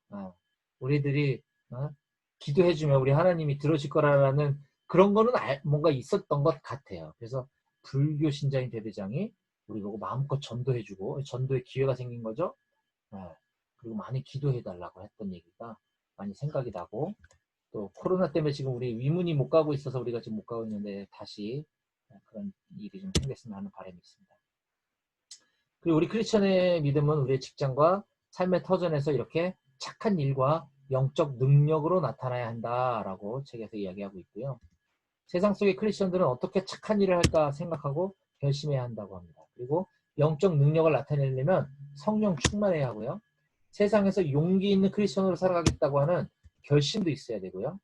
Speaker 1: 우리들이 기도해주면 우리 하나님이 들으실 거라는 그런 거는 뭔가 있었던 것 같아요. 그래서 불교 신자인 대대장이 우리 보고 마음껏 전도해주고 전도의 기회가 생긴 거죠. 그리고 많이 기도해달라고 했던 얘기가 많이 생각이 나고 또 코로나 때문에 지금 우리 위문이 못 가고 있어서 우리가 지금 못 가고 있는데 다시 그런 일이 좀 생겼으면 하는 바람이 있습니다. 그리고 우리 크리스천의 믿음은 우리의 직장과 삶의 터전에서 이렇게 착한 일과 영적 능력으로 나타나야 한다라고 책에서 이야기하고 있고요. 세상 속의 크리스천들은 어떻게 착한 일을 할까 생각하고 결심해야 한다고 합니다. 그리고 영적 능력을 나타내려면 성령 충만해야 하고요. 세상에서 용기 있는 크리스천으로 살아가겠다고 하는 결심도 있어야 되고요.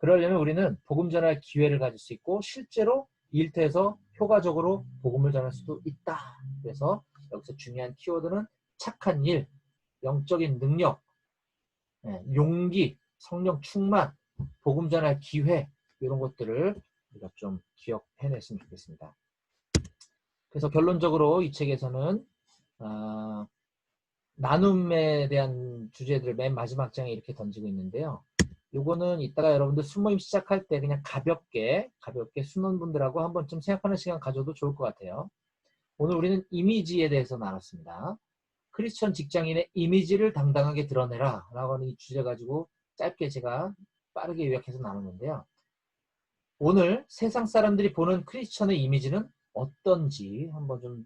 Speaker 1: 그러려면 우리는 복음 전할 기회를 가질 수 있고 실제로 일터에서 효과적으로 복음을 전할 수도 있다. 그래서 여기서 중요한 키워드는 착한 일, 영적인 능력, 용기, 성령 충만, 복음 전할 기회 이런 것들을 우리가 좀 기억해냈으면 좋겠습니다. 그래서 결론적으로 이 책에서는 나눔에 대한 주제들을 맨 마지막 장에 이렇게 던지고 있는데요. 요거는 이따가 여러분들 수모임 시작할 때 그냥 가볍게 수능분들하고 한번 좀 생각하는 시간 가져도 좋을 것 같아요. 오늘 우리는 이미지에 대해서 나눴습니다. 크리스천 직장인의 이미지를 당당하게 드러내라 라고 하는 이 주제 가지고 짧게 제가 빠르게 요약해서 나눴는데요. 오늘 세상 사람들이 보는 크리스천의 이미지는 어떤지 한번 좀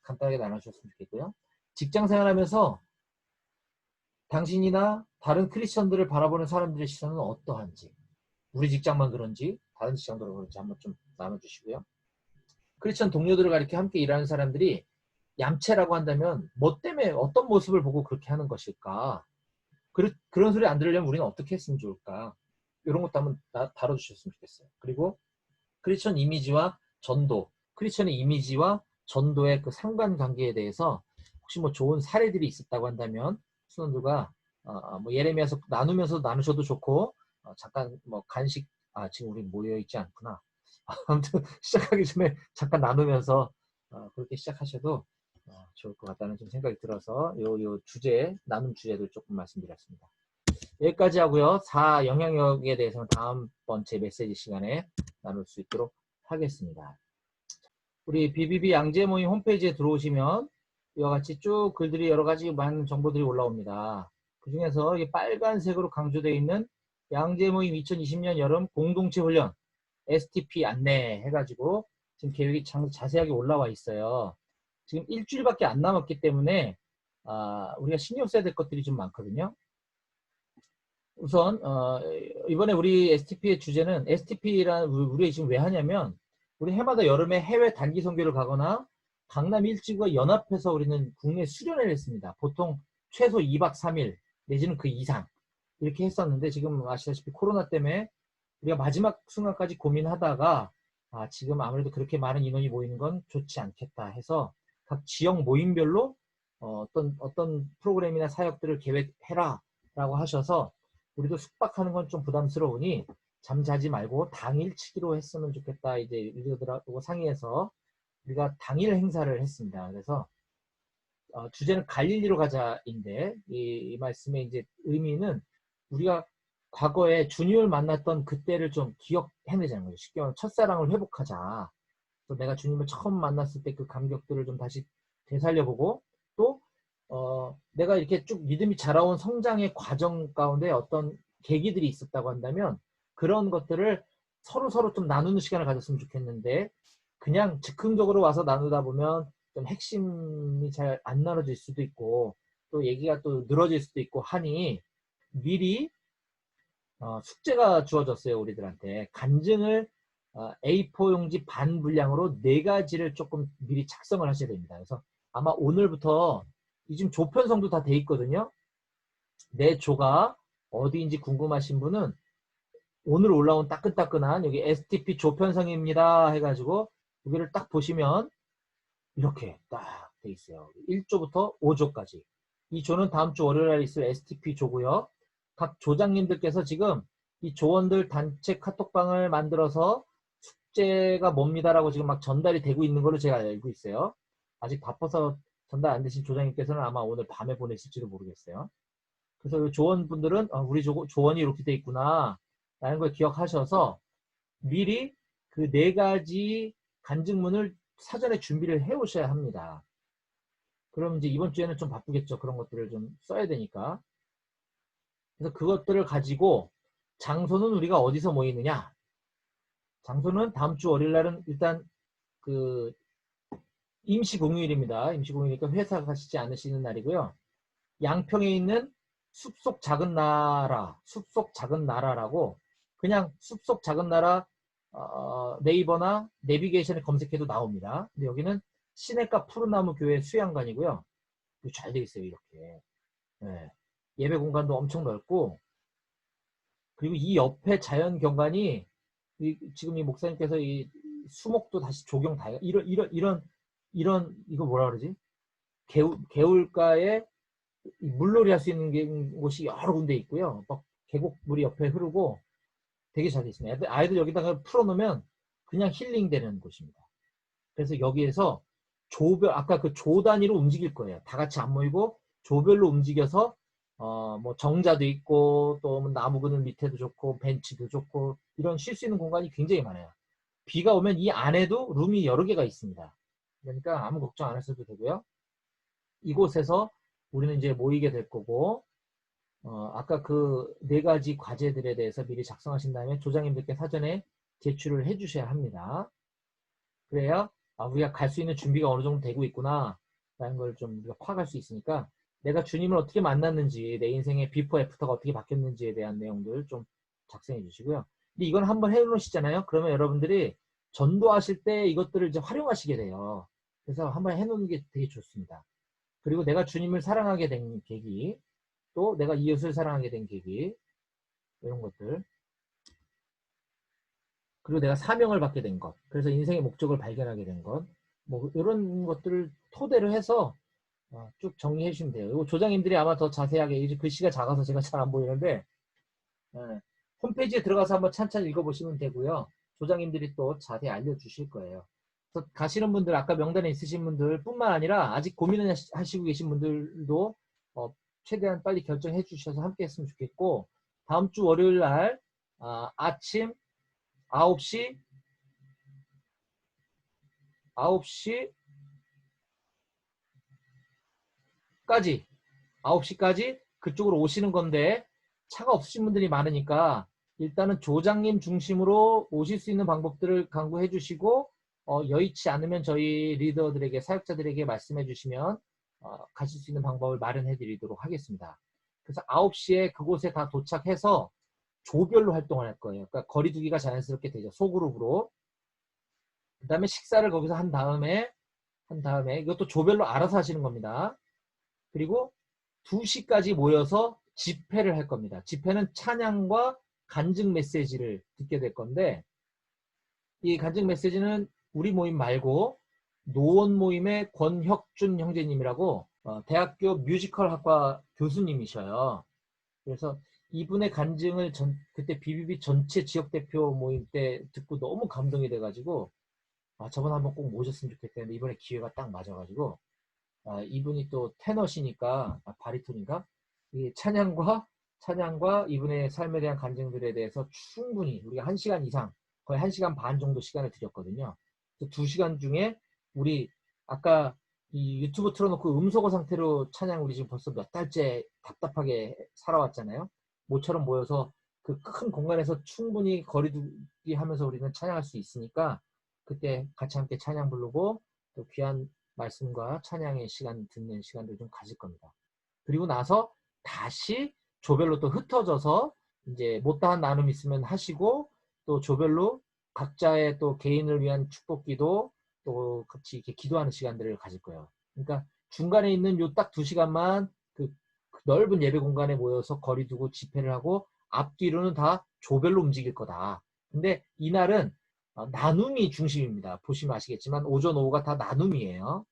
Speaker 1: 간단하게 나눠주셨으면 좋겠고요. 직장 생활하면서 당신이나 다른 크리스천들을 바라보는 사람들의 시선은 어떠한지, 우리 직장만 그런지 다른 직장도 그런지 한번 좀 나눠주시고요. 크리스천 동료들과 이렇게 함께 일하는 사람들이 얌체라고 한다면 뭐 때문에 어떤 모습을 보고 그렇게 하는 것일까? 그런 소리 안 들으려면 우리는 어떻게 했으면 좋을까? 이런 것도 한번 다뤄주셨으면 좋겠어요. 그리고 크리스천 이미지와 전도, 크리스천의 이미지와 전도의 그 상관관계에 대해서 혹시 뭐 좋은 사례들이 있었다고 한다면 수원들과 뭐 예레미야서 나누면서 나누셔도 좋고 잠깐 뭐 간식 지금 우리 모여 있지 않구나. 아무튼 시작하기 전에 잠깐 나누면서 그렇게 시작하셔도 좋을 것 같다는 좀 생각이 들어서 요 주제 나눔 주제를 조금 말씀드렸습니다. 여기까지 하고요. 4 영향력에 대해서는 다음번 제 메시지 시간에 나눌 수 있도록 하겠습니다. 우리 BBB 양재 모임 홈페이지에 들어오시면 이와 같이 쭉 글들이 여러 가지 많은 정보들이 올라옵니다. 그 중에서 이 빨간색으로 강조되어 있는 양재 모임 2020년 여름 공동체 훈련 STP 안내 해가지고 지금 계획이 자세하게 올라와 있어요. 지금 일주일밖에 안 남았기 때문에 우리가 신경 써야 될 것들이 좀 많거든요. 우선 이번에 우리 STP의 주제는 STP란 우리 지금 왜 하냐면 우리 해마다 여름에 해외 단기 선교를 가거나 강남 일지구와 연합해서 우리는 국내 수련회를 했습니다. 보통 최소 2박 3일 내지는 그 이상 이렇게 했었는데 지금 아시다시피 코로나 때문에 우리가 마지막 순간까지 고민하다가 지금 아무래도 그렇게 많은 인원이 모이는 건 좋지 않겠다 해서 각 지역 모임별로 어떤 프로그램이나 사역들을 계획해라 라고 하셔서 우리도 숙박하는 건 좀 부담스러우니 잠자지 말고 당일 치기로 했으면 좋겠다 이제 리더들하고 상의해서 우리가 당일 행사를 했습니다. 그래서 주제는 갈릴리로 가자인데 이 말씀의 이제 의미는 우리가 과거에 주님을 만났던 그때를 좀 기억해내자는 거죠. 쉽게 말하면 첫사랑을 회복하자. 또 내가 주님을 처음 만났을 때 그 감격들을 좀 다시 되살려보고 또 내가 이렇게 쭉 믿음이 자라온 성장의 과정 가운데 어떤 계기들이 있었다고 한다면 그런 것들을 서로 좀 나누는 시간을 가졌으면 좋겠는데 그냥 즉흥적으로 와서 나누다 보면 좀 핵심이 잘 안 나눠질 수도 있고 또 얘기가 또 늘어질 수도 있고 하니 미리 숙제가 주어졌어요. 우리들한테 간증을 A4 용지 반 분량으로 4가지를 조금 미리 작성을 하셔야 됩니다. 그래서 아마 오늘부터 지금 조편성도 다 돼 있거든요. 내 조가 어디인지 궁금하신 분은 오늘 올라온 따끈따끈한 여기 STP 조편성입니다 해가지고 여기를 딱 보시면 이렇게 딱 돼 있어요. 1조부터 5조까지. 이 조는 다음 주 월요일에 있을 STP 조고요. 각 조장님들께서 지금 이 조원들 단체 카톡방을 만들어서 숙제가 뭡니다라고 지금 막 전달이 되고 있는 걸로 제가 알고 있어요. 아직 바빠서 전달 안 되신 조장님께서는 아마 오늘 밤에 보내실지도 모르겠어요. 그래서 조원분들은 우리 조원이 이렇게 돼 있구나 라는 걸 기억하셔서 미리 그 4가지 간증문을 사전에 준비를 해 오셔야 합니다. 그럼 이제 이번 주에는 좀 바쁘겠죠. 그런 것들을 좀 써야 되니까. 그래서 그것들을 가지고 장소는 우리가 어디서 모이느냐? 장소는 다음 주 월요일 날은 일단 그 임시 공휴일입니다. 임시 공휴일이니까 회사 가시지 않으시는 날이고요. 양평에 있는 숲속 작은 나라라고 그냥 숲속 작은 나라 네이버나 내비게이션에 검색해도 나옵니다. 근데 여기는 시내가 푸른나무 교회 수양관이고요. 잘 돼 있어요. 이렇게. 네. 예배 공간도 엄청 넓고 그리고 이 옆에 자연 경관이 지금 이 목사님께서 이 수목도 다시 조경 다 이런 이거 뭐라 그러지? 개울가에 물놀이 할 수 있는 곳이 여러 군데 있고요. 막 계곡물이 옆에 흐르고 되게 잘 돼 있습니다. 아이들 여기다가 풀어놓으면 그냥 힐링되는 곳입니다. 그래서 여기에서 아까 그 조 단위로 움직일 거예요. 다 같이 안 모이고 조별로 움직여서 뭐 정자도 있고 또 나무 그늘 밑에도 좋고 벤치도 좋고 이런 쉴 수 있는 공간이 굉장히 많아요. 비가 오면 이 안에도 룸이 여러 개가 있습니다. 그러니까 아무 걱정 안 하셔도 되고요. 이곳에서 우리는 이제 모이게 될 거고 아까 그 네 가지 과제들에 대해서 미리 작성하신 다음에 조장님들께 사전에 제출을 해 주셔야 합니다. 그래야 우리가 갈 수 있는 준비가 어느 정도 되고 있구나 라는 걸 좀 우리가 파악할 수 있으니까 내가 주님을 어떻게 만났는지 내 인생의 비포 애프터가 어떻게 바뀌었는지에 대한 내용들 좀 작성해 주시고요. 근데 이건 한번 해놓으시잖아요. 그러면 여러분들이 전도하실 때 이것들을 이제 활용하시게 돼요. 그래서 한번 해놓는 게 되게 좋습니다. 그리고 내가 주님을 사랑하게 된 계기, 또 내가 이웃을 사랑하게 된 계기, 이런 것들. 그리고 내가 사명을 받게 된 것, 그래서 인생의 목적을 발견하게 된 것, 뭐 이런 것들을 토대로 해서 쭉 정리해 주시면 돼요. 이거 조장님들이 아마 더 자세하게, 이제 글씨가 작아서 제가 잘 안 보이는데 홈페이지에 들어가서 한번 찬찬히 읽어보시면 되고요. 조장님들이 또 자세히 알려주실 거예요. 그래서 가시는 분들, 아까 명단에 있으신 분들 뿐만 아니라 아직 고민을 하시고 계신 분들도 최대한 빨리 결정해 주셔서 함께 했으면 좋겠고, 다음 주 월요일 날 아침 9시 9시까지 그쪽으로 오시는 건데, 차가 없으신 분들이 많으니까 일단은 조장님 중심으로 오실 수 있는 방법들을 강구해 주시고, 여의치 않으면 저희 리더들에게, 사역자들에게 말씀해 주시면 가실 수 있는 방법을 마련해 드리도록 하겠습니다. 그래서 9시에 그곳에 다 도착해서 조별로 활동을 할 거예요. 그러니까 거리두기가 자연스럽게 되죠. 소그룹으로. 그 다음에 식사를 거기서 한 다음에 이것도 조별로 알아서 하시는 겁니다. 그리고 2시까지 모여서 집회를 할 겁니다. 집회는 찬양과 간증 메시지를 듣게 될 건데, 이 간증 메시지는 우리 모임 말고 노원 모임의 권혁준 형제님이라고 대학교 뮤지컬 학과 교수님이셔요. 그래서 이분의 간증을 그때 BBB 전체 지역대표 모임 때 듣고 너무 감동이 돼가지고 저번에 한번 꼭 모셨으면 좋겠다는데 이번에 기회가 딱 맞아가지고 이분이 또 테너시니까 바리톤인가? 이 찬양과 이분의 삶에 대한 간증들에 대해서 충분히 우리가 1시간 이상, 거의 1시간 반 정도 시간을 드렸거든요. 2시간 중에 우리 아까 이 유튜브 틀어놓고 음소거 상태로 찬양, 우리 지금 벌써 몇 달째 답답하게 살아왔잖아요. 모처럼 모여서 그 큰 공간에서 충분히 거리두기 하면서 우리는 찬양할 수 있으니까 그때 같이 함께 찬양 부르고 또 귀한 말씀과 찬양의 시간 듣는 시간들 좀 가질 겁니다. 그리고 나서 다시 조별로 또 흩어져서 이제 못다한 나눔 있으면 하시고, 또 조별로 각자의 또 개인을 위한 축복기도 또 같이 이렇게 기도하는 시간들을 가질 거예요. 그러니까 중간에 있는 요 딱 2시간만 그 넓은 예배 공간에 모여서 거리 두고 집회를 하고 앞뒤로는 다 조별로 움직일 거다. 근데 이날은 나눔이 중심입니다. 보시면 아시겠지만 오전 오후가 다 나눔이에요.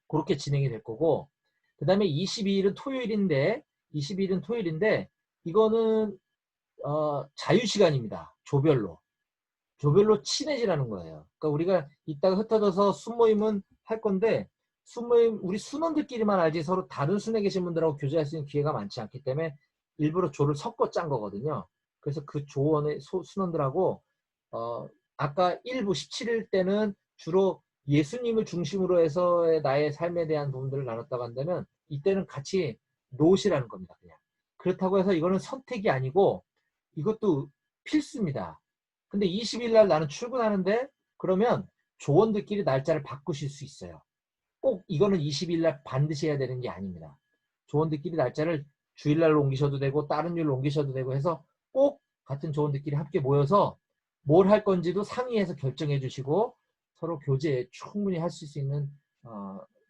Speaker 1: 그렇게 진행이 될 거고, 그 다음에 22일은 토요일인데 이거는 자유시간입니다. 조별로 친해지라는 거예요. 그러니까 우리가 이따가 흩어져서 순모임은 할 건데, 순모임 우리 순원들끼리만 알지 서로 다른 순에 계신 분들하고 교제할 수 있는 기회가 많지 않기 때문에 일부러 조를 섞어 짠 거거든요. 그래서 그 조원의 순원들하고 아까 1부 17일 때는 주로 예수님을 중심으로 해서의 나의 삶에 대한 부분들을 나눴다고 한다면, 이때는 같이 노시라는 겁니다. 그냥. 그렇다고 해서 이거는 선택이 아니고 이것도 필수입니다. 근데 20일 날 나는 출근하는데, 그러면 조원들끼리 날짜를 바꾸실 수 있어요. 꼭 이거는 20일 날 반드시 해야 되는 게 아닙니다. 조원들끼리 날짜를 주일날로 옮기셔도 되고 다른 요일로 옮기셔도 되고 해서 꼭 같은 조원들끼리 함께 모여서 뭘 할 건지도 상의해서 결정해 주시고 서로 교제 충분히 하실 수 있는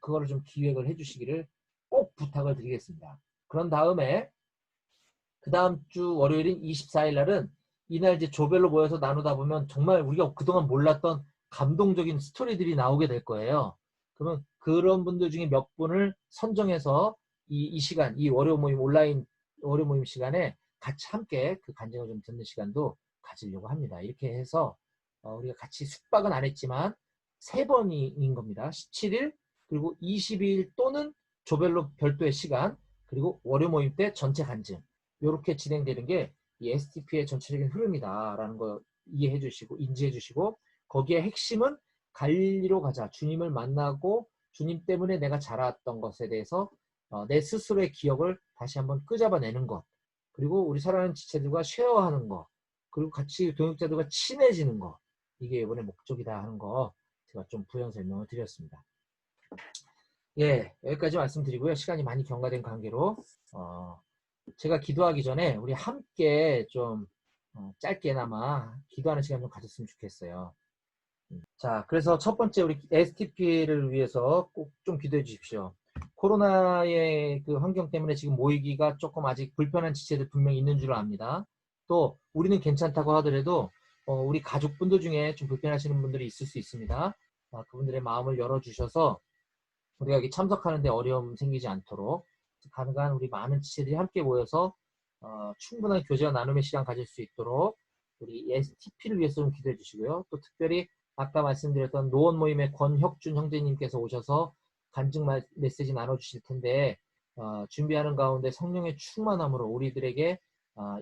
Speaker 1: 그거를 좀 기획을 해 주시기를 꼭 부탁을 드리겠습니다. 그런 다음에 그 다음 주 월요일인 24일 날은 이날 이제 조별로 모여서 나누다 보면 정말 우리가 그동안 몰랐던 감동적인 스토리들이 나오게 될 거예요. 그러면 그런 분들 중에 몇 분을 선정해서 이 시간, 이 월요 모임, 온라인 월요 모임 시간에 같이 함께 그 간증을 좀 듣는 시간도 가지려고 합니다. 이렇게 해서 우리가 같이 숙박은 안 했지만 3번인 겁니다. 17일 그리고 22일 또는 조별로 별도의 시간 그리고 월요 모임 때 전체 간증 이렇게 진행되는 게 이 STP의 전체적인 흐름이다라는 거 이해해 주시고 인지해 주시고 거기에 핵심은 갈리로 가자. 주님을 만나고 주님 때문에 내가 자랐던 것에 대해서 내 스스로의 기억을 다시 한번 끄잡아내는 것 그리고 우리 사랑하는 지체들과 쉐어하는 것 그리고 같이 동역자들과 친해지는 것 이게 이번에 목적이다 하는 거 제가 좀 부연 설명을 드렸습니다. 예, 여기까지 말씀드리고요. 시간이 많이 경과된 관계로 제가 기도하기 전에 우리 함께 좀 짧게나마 기도하는 시간 좀 가졌으면 좋겠어요. 자, 그래서 첫 번째 우리 STP를 위해서 꼭 좀 기도해 주십시오. 코로나의 그 환경 때문에 지금 모이기가 조금 아직 불편한 지체들 분명히 있는 줄 압니다. 또 우리는 괜찮다고 하더라도 우리 가족분들 중에 좀 불편하시는 분들이 있을 수 있습니다. 그분들의 마음을 열어주셔서 우리가 여기 참석하는데 어려움 생기지 않도록 가능한 우리 많은 지체들이 함께 모여서 충분한 교제와 나눔의 시간 가질 수 있도록 우리 STP를 위해서 좀 기도해 주시고요. 또 특별히 아까 말씀드렸던 노원 모임의 권혁준 형제님께서 오셔서 간증 메시지 나눠주실 텐데 준비하는 가운데 성령의 충만함으로 우리들에게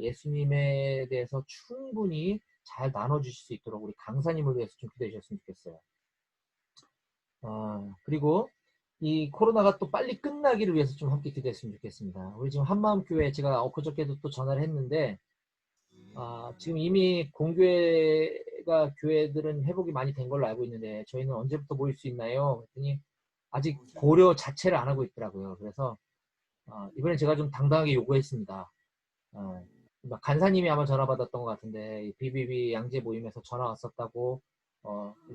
Speaker 1: 예수님에 대해서 충분히 잘 나눠주실 수 있도록 우리 강사님을 위해서 좀 기도해 주셨으면 좋겠어요. 그리고 이 코로나가 또 빨리 끝나기를 위해서 좀 함께 기도했으면 좋겠습니다. 우리 지금 한마음교회 제가 엊그저께도 또 전화를 했는데 지금 이미 공교회가 교회들은 회복이 많이 된 걸로 알고 있는데 저희는 언제부터 모일 수 있나요? 그랬더니 아직 고려 자체를 안 하고 있더라고요. 그래서 이번에 제가 좀 당당하게 요구했습니다. 간사님이 아마 전화 받았던 것 같은데 BBB 양재 모임에서 전화 왔었다고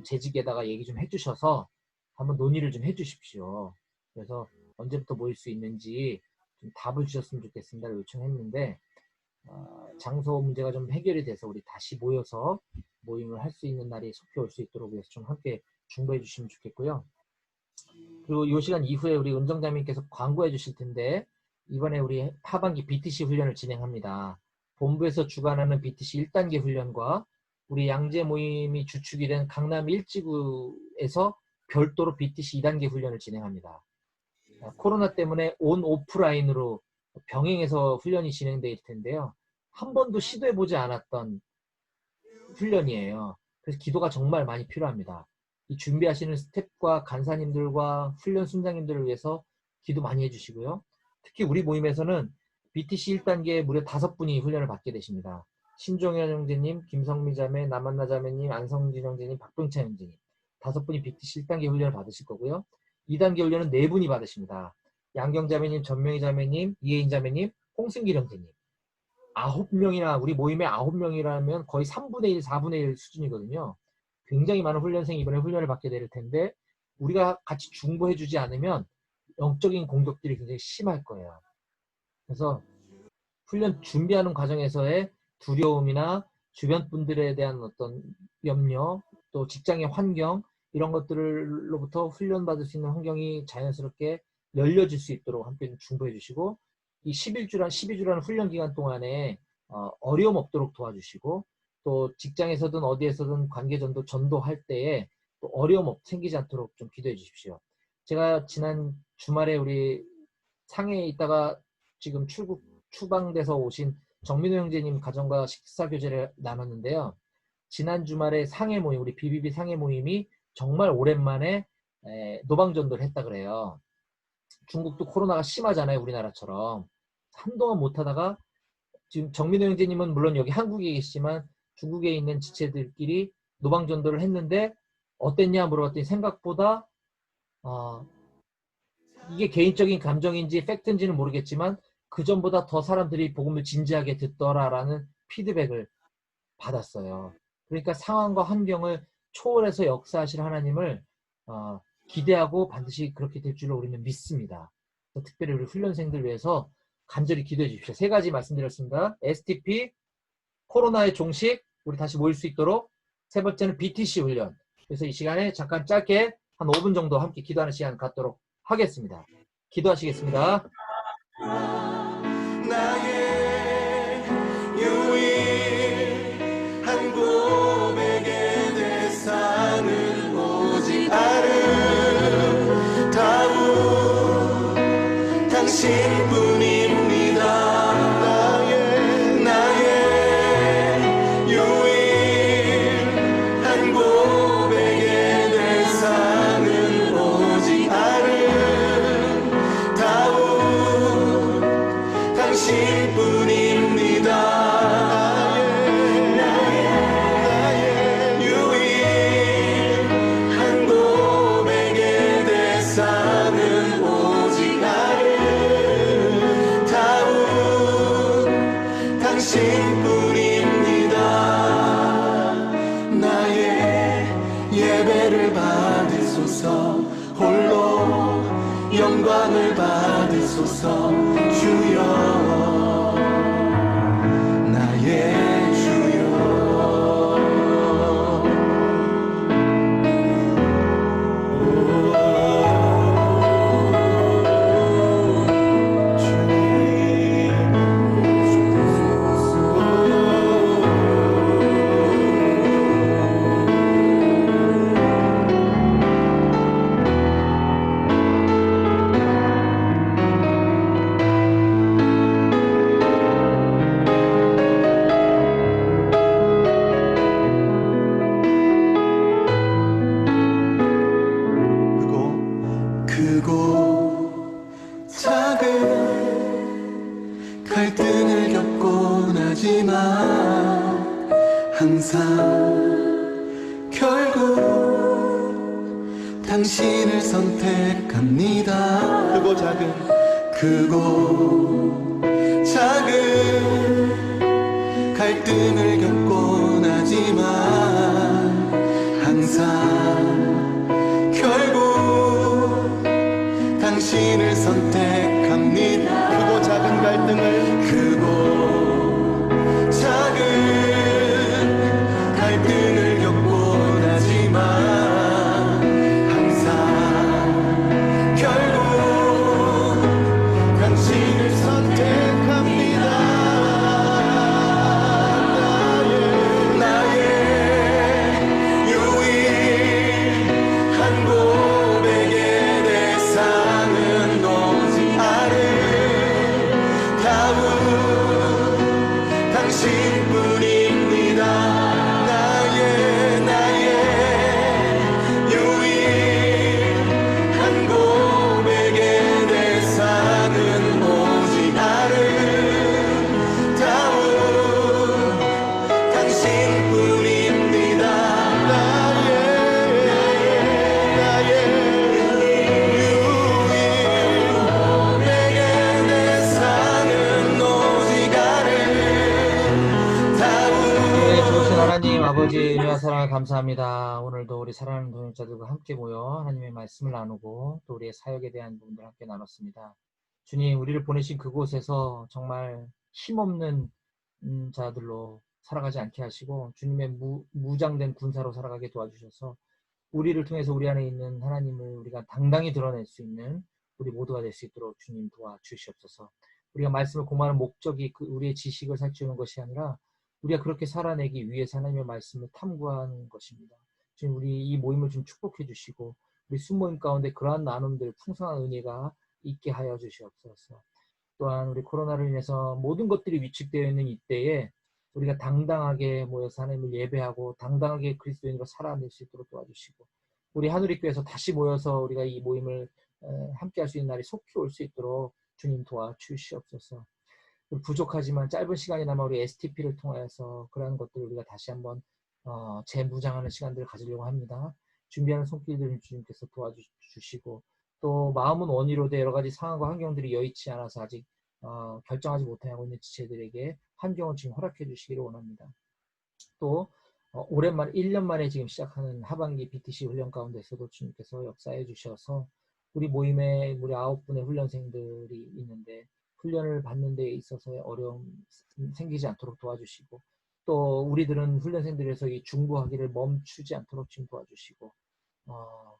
Speaker 1: 재직에다가 얘기 좀 해주셔서 한번 논의를 좀 해주십시오. 그래서 언제부터 모일 수 있는지 좀 답을 주셨으면 좋겠습니다. 요청했는데 장소 문제가 좀 해결이 돼서 우리 다시 모여서 모임을 할 수 있는 날이 속히 올 수 있도록 위해서 좀 함께 중보해 주시면 좋겠고요. 그리고 이 시간 이후에 우리 은정자님께서 광고해 주실 텐데 이번에 우리 하반기 BTC 훈련을 진행합니다. 본부에서 주관하는 BTC 1단계 훈련과 우리 양재 모임이 주축이 된 강남 1지구에서 별도로 BTC 2단계 훈련을 진행합니다. 코로나 때문에 온 오프라인으로 병행해서 훈련이 진행될 텐데요. 한 번도 시도해보지 않았던 훈련이에요. 그래서 기도가 정말 많이 필요합니다. 이 준비하시는 스태프과 간사님들과 훈련 순장님들을 위해서 기도 많이 해주시고요. 특히 우리 모임에서는 BTC 1단계에 무려 5분이 훈련을 받게 되십니다. 신종현 형제님, 김성미 자매, 남한나 자매님, 안성진 형제님, 박병찬 형제님 5분이 BTC 1단계 훈련을 받으실 거고요. 2단계 훈련은 4분이 받으십니다. 양경 자매님, 전명희 자매님, 이혜인 자매님, 홍승길 형제님 9명이나 우리 모임에 9명이라면 거의 3분의 1, 4분의 1 수준이거든요. 굉장히 많은 훈련생이 이번에 훈련을 받게 될 텐데 우리가 같이 중보해주지 않으면 영적인 공격들이 굉장히 심할 거예요. 그래서 훈련 준비하는 과정에서의 두려움이나 주변 분들에 대한 어떤 염려, 또 직장의 환경 이런 것들로부터 훈련받을 수 있는 환경이 자연스럽게 열려질 수 있도록 함께 좀 중보해 주시고 이 12주라는 훈련 기간 동안에 어려움 없도록 도와주시고 또 직장에서든 어디에서든 관계전도 전도할 때에 또 어려움 생기지 않도록 좀 기도해 주십시오. 제가 지난 주말에 우리 상해에 있다가 지금 추방돼서 오신 정민호 형제님 가정과 식사 교제를 나눴는데요. 지난 주말에 상해 모임, 우리 BBB 상해 모임이 정말 오랜만에 노방전도를 했다 그래요. 중국도 코로나가 심하잖아요, 우리나라처럼. 한동안 못하다가 지금 정민호 형제님은 물론 여기 한국에 계시지만 중국에 있는 지체들끼리 노방전도를 했는데 어땠냐 물어봤더니 생각보다 이게 개인적인 감정인지 팩트인지는 모르겠지만 그 전보다 더 사람들이 복음을 진지하게 듣더라라는 피드백을 받았어요. 그러니까 상황과 환경을 초월해서 역사하실 하나님을 기대하고 반드시 그렇게 될 줄로 우리는 믿습니다. 특별히 우리 훈련생들 위해서 간절히 기도해 주십시오. 세 가지 말씀드렸습니다. STP, 코로나의 종식, 우리 다시 모일 수 있도록. 세 번째는 BTC 훈련. 그래서 이 시간에 잠깐 짧게 한 5분 정도 함께 기도하는 시간 갖도록 하겠습니다. 기도하시겠습니다.
Speaker 2: 나의 유일한 고백의 대상은 오직 아름다운 당신뿐입니다. 나의 유일한 고백의 대상은 오직 아름다운 당신뿐입니다. 나의 유일한 고백의 대상은 오직 아름다운 당신뿐입니다. 나의 예배를 받으소서. 홀로 영광을 받으소서. 주여, 나의 주여. 크고 작은 갈등을 겪곤 하지만 항상 결국 당신을 선택합니다. 크고 작은 갈등을 겪곤 하지만 항상 결국 당신을 선택합니다. 크고 작은 갈등을 겪곤 하지만 항상 결국 당신을 선택합니다. 나의 유일한 고백의 대상은 오직 아름다운 당신뿐입니다. 나의 유일한 고백의 대상은 오직 아름다운 당신뿐입니다. 나의 유일한 고백의 대상은 오직 아름다운.
Speaker 1: 좋으신 하나님 아버지 은혜와 사랑을 감사합니다. 오늘도 우리 사랑하는 동역자들과 함께 모여 하나님의 말씀을 나누고 또 우리의 사역에 대한 부분들 함께 나눴습니다. 주님, 우리를 보내신 그곳에서 정말 힘없는 자들로 살아가지 않게 하시고 주님의 무장된 군사로 살아가게 도와주셔서 우리를 통해서 우리 안에 있는 하나님을 우리가 당당히 드러낼 수 있는 우리 모두가 될 수 있도록 주님 도와주시옵소서. 우리가 말씀을 공부하는 목적이 우리의 지식을 살찌우는 것이 아니라 우리가 그렇게 살아내기 위해서 하나님의 말씀을 탐구하는 것입니다. 주님, 우리 이 모임을 좀 축복해 주시고 우리 순모임 가운데 그러한 나눔들 풍성한 은혜가 있게 하여 주시옵소서. 또한 우리 코로나로 인해서 모든 것들이 위축되어 있는 이때에 우리가 당당하게 모여서 하나님을 예배하고 당당하게 그리스도인으로 살아낼 수 있도록 도와주시고 우리 하누리교회에서 다시 모여서 우리가 이 모임을 함께 할 수 있는 날이 속히 올 수 있도록 주님 도와주시옵소서. 부족하지만 짧은 시간이나마 우리 STP를 통해서 그러한 것들을 우리가 다시 한번 재무장하는 시간들을 가지려고 합니다. 준비하는 손길들을 주님께서 도와주시고 또 마음은 원이로되 여러 가지 상황과 환경들이 여의치 않아서 아직 결정하지 못하고 있는 지체들에게 환경을 지금 허락해 주시기를 원합니다. 또 오랜만에 1년 만에 지금 시작하는 하반기 BTC 훈련 가운데서도 주님께서 역사해 주셔서 우리 모임에 우리 9분의 훈련생들이 있는데 훈련을 받는 데 있어서의 어려움 생기지 않도록 도와주시고, 또 우리들은 훈련생들에서 이 중보하기를 멈추지 않도록 지금 도와주시고,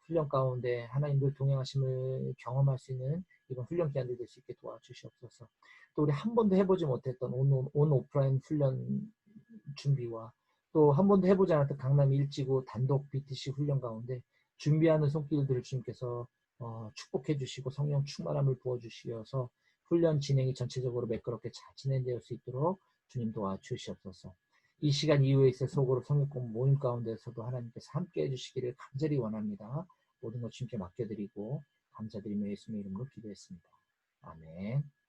Speaker 1: 훈련 가운데 하나님들 동행하심을 경험할 수 있는 이번 훈련 기간들 될 수 있게 도와주시옵소서. 또 우리 한 번도 해보지 못했던 온 오프라인 훈련 준비와 또 한 번도 해보지 않았던 강남 일지구 단독 BTC 훈련 가운데 준비하는 손길들을 주님께서 축복해 주시고 성령 충만함을 부어주시어서 훈련 진행이 전체적으로 매끄럽게 잘 진행될 수 있도록 주님 도와주시옵소서. 이 시간 이후에 있을 속으로 성경공 모임 가운데서도 하나님께서 함께 해주시기를 간절히 원합니다. 모든 것 주님께 맡겨드리고 감사드리며 예수님의 이름으로 기도했습니다. 아멘.